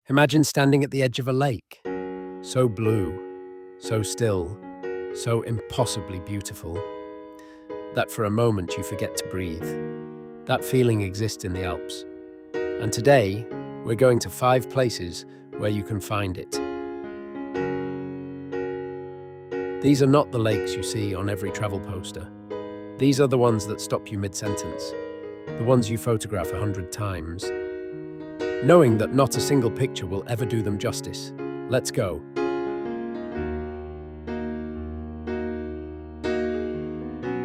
Imagine standing at the edge of a lake, so blue, so still, so impossibly beautiful, that for a moment you forget to breathe. That feeling exists in the Alps. And today, we're going to 5 places where you can find it. These are not the lakes you see on every travel poster. These are the ones that stop you mid-sentence, the ones you photograph 100 times, knowing that not a single picture will ever do them justice. Let's go.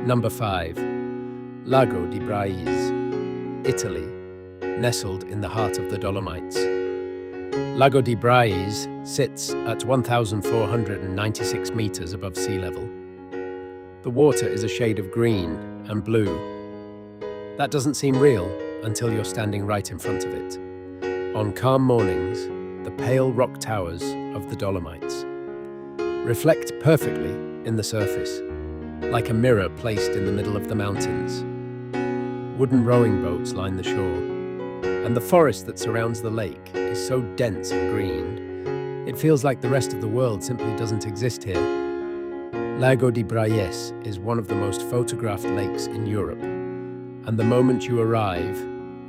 Number 5. Lago di Braies, Italy, nestled in the heart of the Dolomites. Lago di Braies sits at 1,496 meters above sea level. The water is a shade of green and blue. That doesn't seem real until you're standing right in front of it. On calm mornings, the pale rock towers of the Dolomites reflect perfectly in the surface, like a mirror placed in the middle of the mountains. Wooden rowing boats line the shore, and the forest that surrounds the lake is so dense and green, it feels like the rest of the world simply doesn't exist here. Lago di Braies is one of the most photographed lakes in Europe, and the moment you arrive,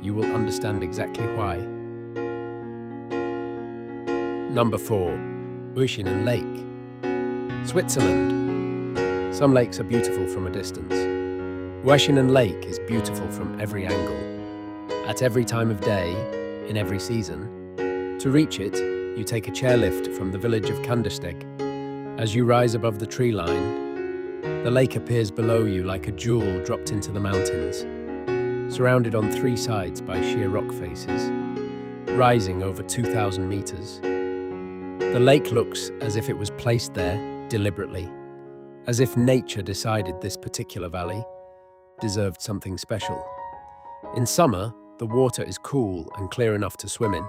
you will understand exactly why. Number 4. Oeschinen Lake, Switzerland. Some lakes are beautiful from a distance. Oeschinen Lake is beautiful from every angle, at every time of day, in every season. To reach it, you take a chairlift from the village of Königssee. As you rise above the tree line, the lake appears below you like a jewel dropped into the mountains, surrounded on 3 sides by sheer rock faces, rising over 2,000 meters. The lake looks as if it was placed there deliberately, as if nature decided this particular valley deserved something special. In summer, the water is cool and clear enough to swim in.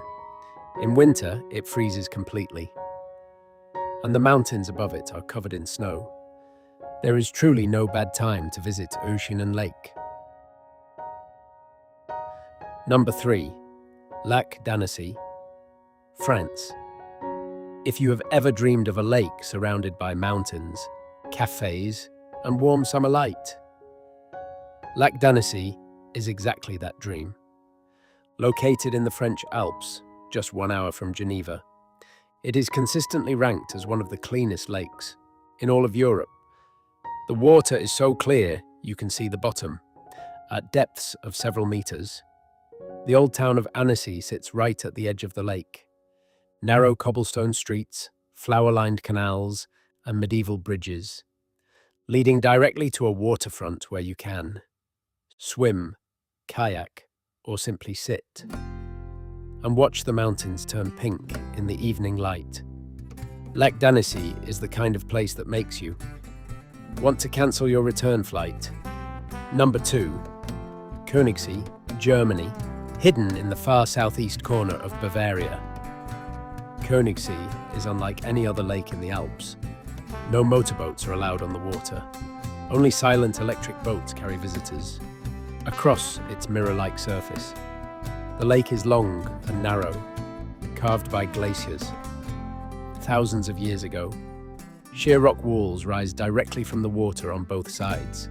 In winter, it freezes completely, and the mountains above it are covered in snow. There is truly no bad time to visit Oeschinen Lake. Number 3. Lac d'Annecy, France. If you have ever dreamed of a lake surrounded by mountains, cafes, and warm summer light, Lac d'Annecy is exactly that dream. Located in the French Alps, just 1 hour from Geneva, it is consistently ranked as one of the cleanest lakes in all of Europe. The water is so clear you can see the bottom, at depths of several meters. The old town of Annecy sits right at the edge of the lake. Narrow cobblestone streets, flower-lined canals, and medieval bridges, leading directly to a waterfront where you can swim, kayak, or simply sit and watch the mountains turn pink in the evening light. Lac d'Annecy is the kind of place that makes you want to cancel your return flight. Number 2. Königssee, Germany, hidden in the far southeast corner of Bavaria. Königssee is unlike any other lake in the Alps. No motorboats are allowed on the water. Only silent electric boats carry visitors across its mirror-like surface. The lake is long and narrow, carved by glaciers. Thousands of years ago, sheer rock walls rise directly from the water on both sides.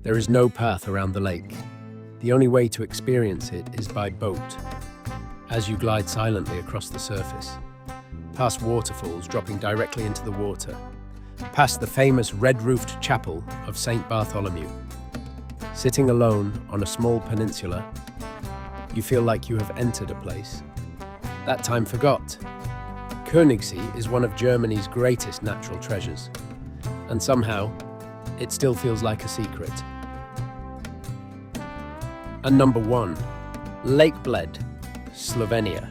There is no path around the lake. The only way to experience it is by boat, as you glide silently across the surface, past waterfalls dropping directly into the water, past the famous red-roofed chapel of St. Bartholomew. Sitting alone on a small peninsula, you feel like you have entered a place that time forgot. Königssee is one of Germany's greatest natural treasures, and somehow, it still feels like a secret. And number 1, Lake Bled, Slovenia.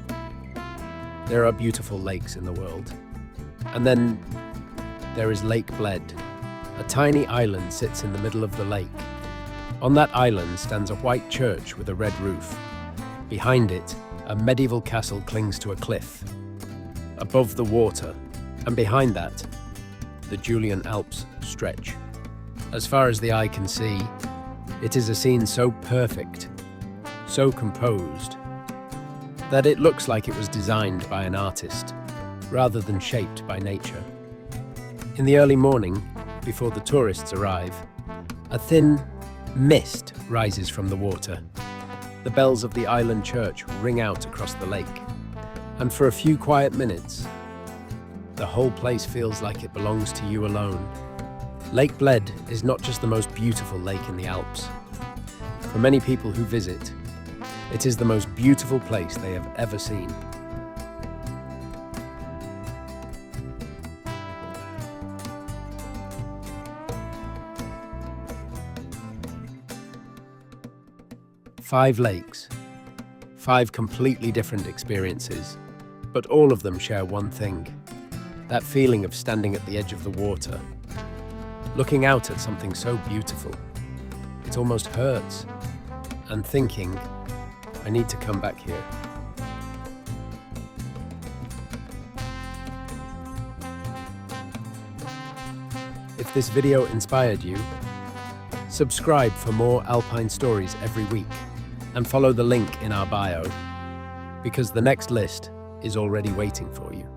There are beautiful lakes in the world. And then there is Lake Bled. A tiny island sits in the middle of the lake. On that island stands a white church with a red roof. Behind it, a medieval castle clings to a cliff. Above the water, and behind that, the Julian Alps stretch. As far as the eye can see, it is a scene so perfect, so composed, that it looks like it was designed by an artist rather than shaped by nature. In the early morning, before the tourists arrive, a thin mist rises from the water. The bells of the island church ring out across the lake, and for a few quiet minutes, the whole place feels like it belongs to you alone. Lake Bled is not just the most beautiful lake in the Alps. For many people who visit, it is the most beautiful place they have ever seen. Five lakes, five completely different experiences, but all of them share one thing: that feeling of standing at the edge of the water, looking out at something so beautiful. It almost hurts, and thinking, I need to come back here. If this video inspired you, subscribe for more Alpine stories every week, and follow the link in our bio, because the next list is already waiting for you.